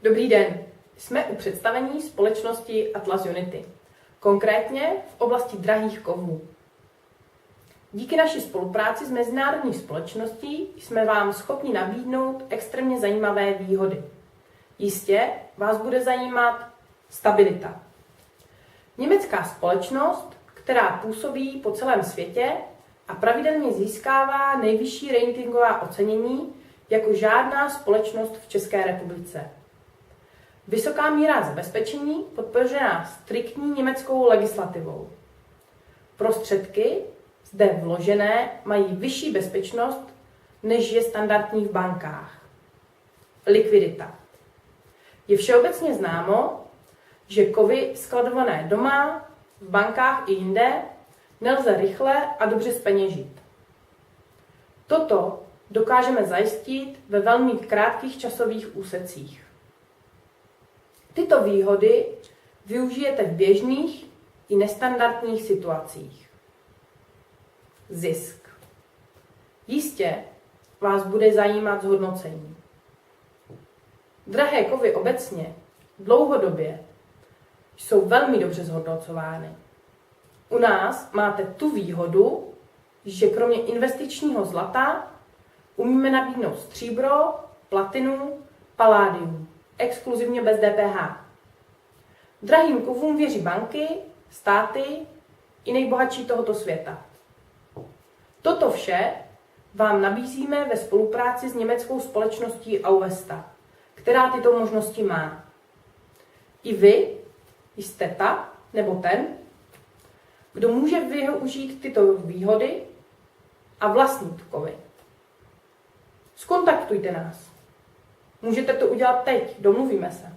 Dobrý den, jsme u představení společnosti Atlas Unity, konkrétně v oblasti drahých kovů. Díky naší spolupráci s mezinárodní společností jsme vám schopni nabídnout extrémně zajímavé výhody. Jistě vás bude zajímat stabilita. Německá společnost, která působí po celém světě a pravidelně získává nejvyšší ratingová ocenění jako žádná společnost v České republice. Vysoká míra zabezpečení podpořená striktní německou legislativou. Prostředky zde vložené mají vyšší bezpečnost, než je standardní v bankách. Likvidita. Je všeobecně známo, že kovy skladované doma, v bankách i jinde nelze rychle a dobře zpeněžit. Toto dokážeme zajistit ve velmi krátkých časových úsecích. Tyto výhody využijete v běžných i nestandardních situacích. Zisk. Jistě vás bude zajímat zhodnocení. Drahé kovy obecně dlouhodobě jsou velmi dobře zhodnocovány. U nás máte tu výhodu, že kromě investičního zlata umíme nabídnout stříbro, platinu, paládium, exkluzivně bez DPH. Drahým kovům věří banky, státy i nejbohatší tohoto světa. Toto vše vám nabízíme ve spolupráci s německou společností Auvesta, která tyto možnosti má. I vy jste ta nebo ten, kdo může využít tyto výhody a vlastnit kovy. Zkontaktujte nás. Můžete to udělat teď, domluvíme se.